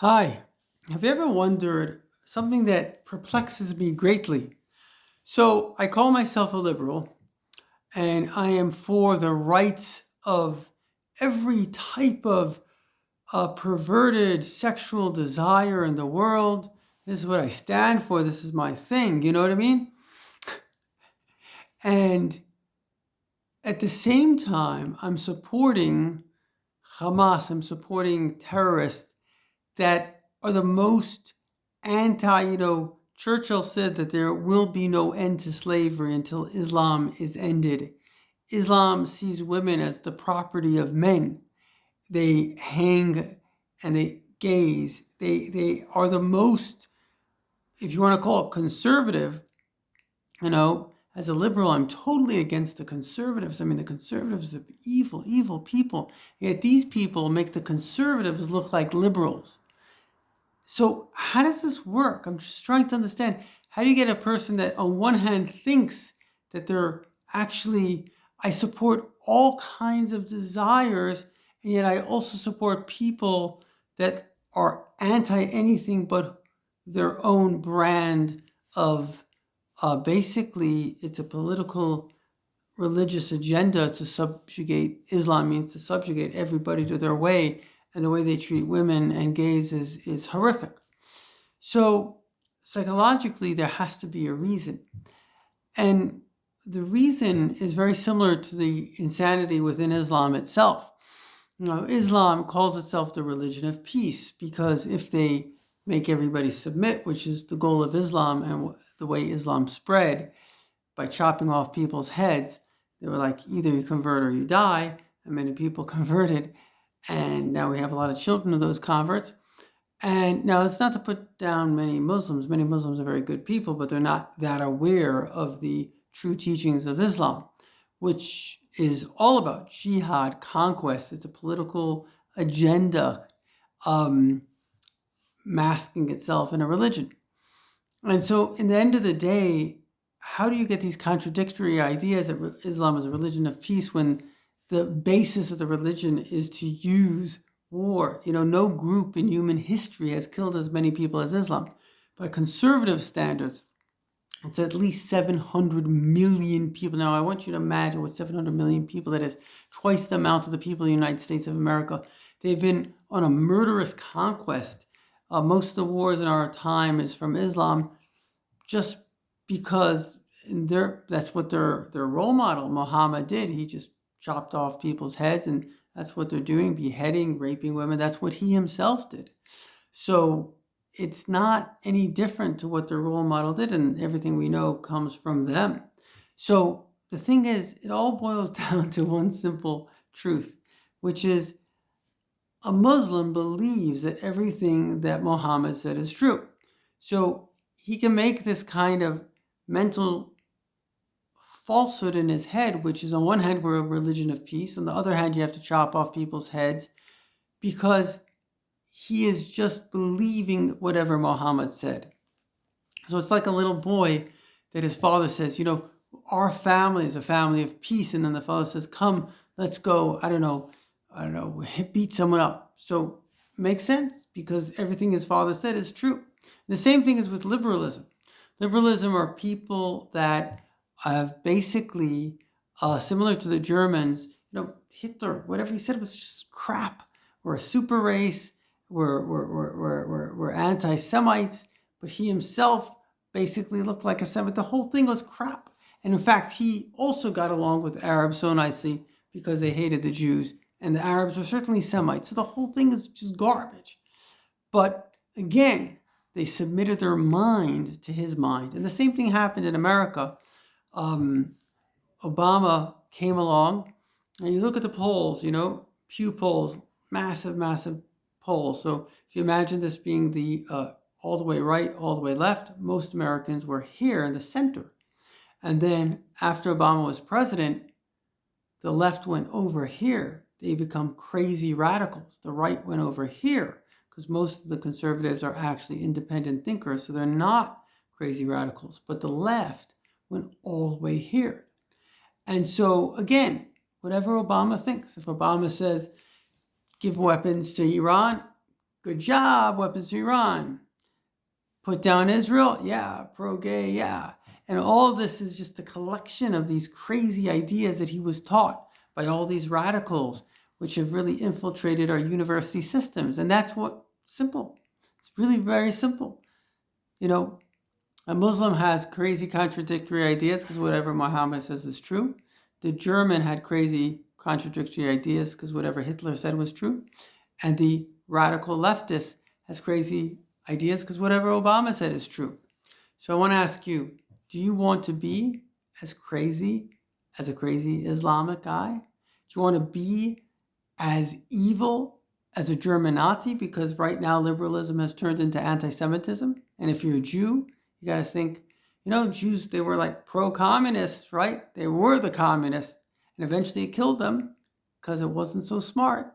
Hi, have you ever wondered something that perplexes me greatly? So, I call myself a liberal and I am for the rights of every type of perverted sexual desire in the world. This is what I stand for. This is my thing. You know what I mean? And at the same time, I'm supporting Hamas, I'm supporting terrorists that are the most Churchill said that there will be no end to slavery until Islam is ended. Islam sees women as the property of men. They hang and they gaze. They are the most, if you want to call it conservative, as a liberal, I'm totally against the conservatives. I mean, the conservatives are evil, evil people. Yet these people make the conservatives look like liberals. So how does this work? I'm just trying to understand. How do you get a person that on one hand thinks that they're actually, I support all kinds of desires, and yet I also support people that are anti anything but their own brand of basically it's a political religious agenda to subjugate. Islam means to subjugate everybody to their way, and the way they treat women and gays is horrific. So psychologically, there has to be a reason. And the reason is very similar to the insanity within Islam itself. Islam calls itself the religion of peace because if they make everybody submit, which is the goal of Islam and the way Islam spread by chopping off people's heads, they were like, either you convert or you die. And many people converted. And now we have a lot of children of those converts. And now it's not to put down many Muslims. Many Muslims are very good people, but they're not that aware of the true teachings of Islam, which is all about jihad, conquest. It's a political agenda masking itself in a religion. And so in the end of the day, how do you get these contradictory ideas that Islam is a religion of peace when the basis of the religion is to use war? No group in human history has killed as many people as Islam. By conservative standards, it's at least 700 million people. Now, I want you to imagine what 700 million people, that is twice the amount of the people in the United States of America. They've been on a murderous conquest. Most of the wars in our time is from Islam, just because that's what their role model Muhammad did. He just chopped off people's heads, and that's what they're doing, beheading, raping women. That's what he himself did. So it's not any different to what their role model did, and everything we know comes from them. So the thing is, it all boils down to one simple truth, which is a Muslim believes that everything that Muhammad said is true. So he can make this kind of mental falsehood in his head, which is on one hand, we're a religion of peace. On the other hand, you have to chop off people's heads because he is just believing whatever Muhammad said. So it's like a little boy that his father says, our family is a family of peace. And then the father says, come, let's go, I don't know, beat someone up. So makes sense because everything his father said is true. The same thing is with liberalism. Liberalism are people that have basically, similar to the Germans, Hitler, whatever he said was just crap. We're a super race. We're anti-Semites. But he himself basically looked like a Semite. The whole thing was crap. And in fact, he also got along with Arabs so nicely because they hated the Jews. And the Arabs are certainly Semites. So the whole thing is just garbage. But again, they submitted their mind to his mind. And the same thing happened in America. Obama came along, and you look at the polls, Pew polls, massive, massive polls. So if you imagine this being the all the way right, all the way left, most Americans were here in the center. And then after Obama was president, the left went over here. They become crazy radicals. The right went over here because most of the conservatives are actually independent thinkers, so they're not crazy radicals. But the left went all the way here. And so, again, whatever Obama thinks, if Obama says, give weapons to Iran, Good job, weapons to Iran. Put down Israel, yeah. Pro-gay, yeah. And all of this is just a collection of these crazy ideas that he was taught by all these radicals, which have really infiltrated our university systems. And that's what, simple. It's really very simple. You know, a Muslim has crazy contradictory ideas because whatever Muhammad says is true. The German had crazy contradictory ideas because whatever Hitler said was true. And the radical leftist has crazy ideas because whatever Obama said is true. So I want to ask you, do you want to be as crazy as a crazy Islamic guy? Do you want to be as evil as a German Nazi? Because right now liberalism has turned into anti-Semitism. And if you're a Jew, you got to think, Jews, they were like pro-communists, right? They were the communists. And eventually it killed them because it wasn't so smart.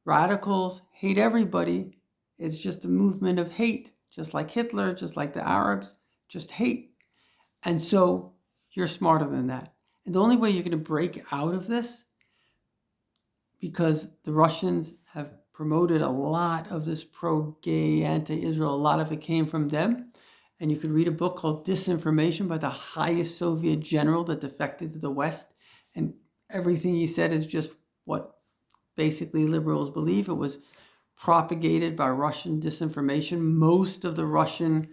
Radicals hate everybody. It's just a movement of hate, just like Hitler, just like the Arabs, just hate. And so you're smarter than that. And the only way you're going to break out of this, because the Russians have promoted a lot of this pro-gay, anti-Israel, a lot of it came from them. And you could read a book called Disinformation by the highest Soviet general that defected to the West. And everything he said is just what basically liberals believe. It was propagated by Russian disinformation. Most of the Russian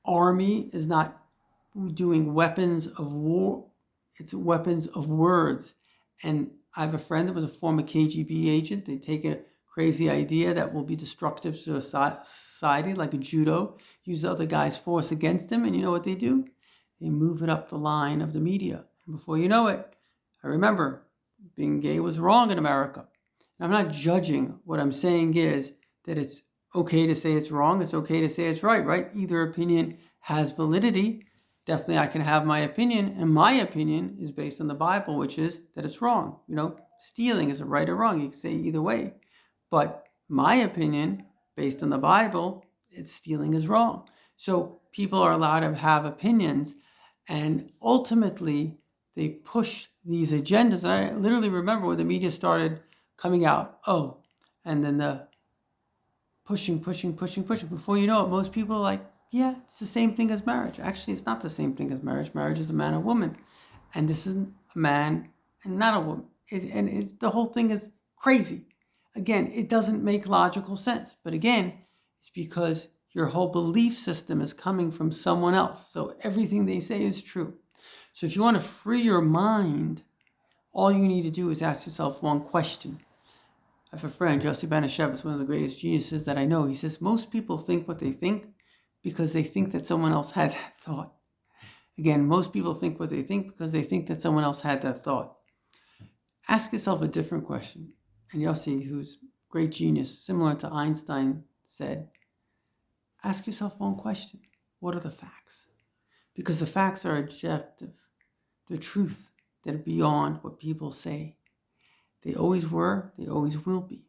army is not doing weapons of war. It's weapons of words. And I have a friend that was a former KGB agent. They take a crazy idea that will be destructive to a society, like a judo, use the other guy's force against him. And you know what they do? They move it up the line of the media. And before you know it, I remember being gay was wrong in America. I'm not judging. What I'm saying is that it's okay to say it's wrong. It's okay to say it's right, right? Either opinion has validity. Definitely I can have my opinion, and my opinion is based on the Bible, which is that it's wrong. Stealing is it right or wrong? You can say either way. But my opinion, based on the Bible, it's stealing is wrong. So people are allowed to have opinions, and ultimately they push these agendas. And I literally remember when the media started coming out, and then the pushing. Before you know it, most people are like, yeah, it's the same thing as marriage. Actually, it's not the same thing as marriage. Marriage is a man and woman. And this is a man and not a woman. The whole thing is crazy. Again, it doesn't make logical sense. But again, it's because your whole belief system is coming from someone else. So everything they say is true. So if you want to free your mind, all you need to do is ask yourself one question. I have a friend, Joseph Banashevitz, one of the greatest geniuses that I know. He says, most people think what they think because they think that someone else had that thought. Again, most people think what they think because they think that someone else had that thought. Ask yourself a different question. And Yossi, who's a great genius, similar to Einstein, said, ask yourself one question. What are the facts? Because the facts are objective. They're truth. They're beyond what people say. They always were, they always will be.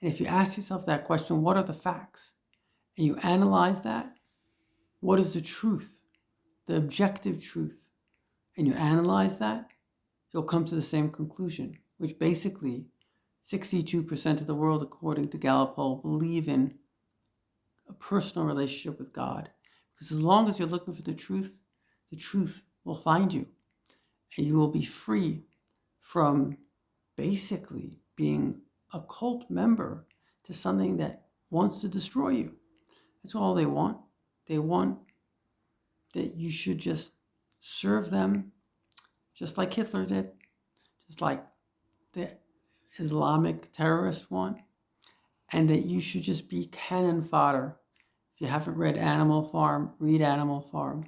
And if you ask yourself that question, what are the facts? And you analyze that, what is the truth, the objective truth? And you analyze that, you'll come to the same conclusion, which basically 62% of the world, according to Gallup poll, believe in a personal relationship with God. Because as long as you're looking for the truth will find you. And you will be free from basically being a cult member to something that wants to destroy you. That's all they want. They want that you should just serve them just like Hitler did, just like the Islamic terrorists want, and that you should just be cannon fodder. If you haven't read Animal Farm, read Animal Farm.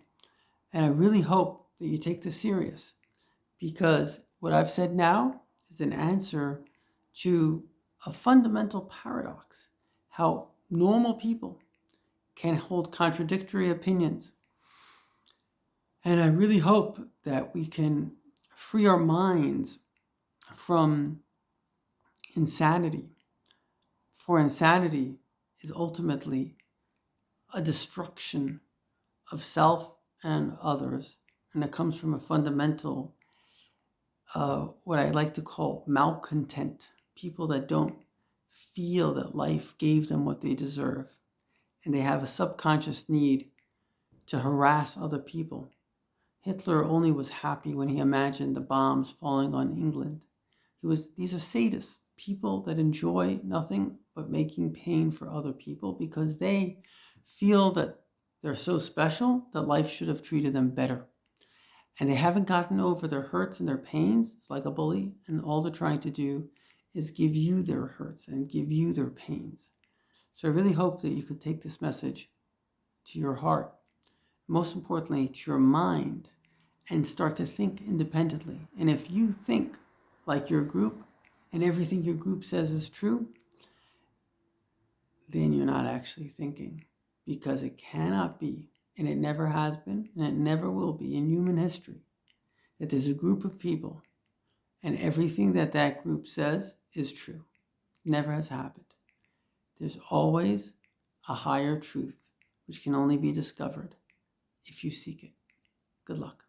And I really hope that you take this serious, because what I've said now is an answer to a fundamental paradox, how normal people can hold contradictory opinions. And I really hope that we can free our minds from insanity. For insanity is ultimately a destruction of self and others. And it comes from a fundamental, what I like to call malcontent, people that don't feel that life gave them what they deserve, and they have a subconscious need to harass other people. Hitler only was happy when he imagined the bombs falling on England. These are sadists, people that enjoy nothing but making pain for other people because they feel that they're so special that life should have treated them better. And they haven't gotten over their hurts and their pains. It's like a bully, and all they're trying to do is give you their hurts and give you their pains. So I really hope that you could take this message to your heart, most importantly, to your mind, and start to think independently. And if you think like your group and everything your group says is true, then you're not actually thinking, because it cannot be, and it never has been, and it never will be in human history, that there's a group of people and everything that that group says is true. Never has happened. There's always a higher truth, which can only be discovered if you seek it. Good luck.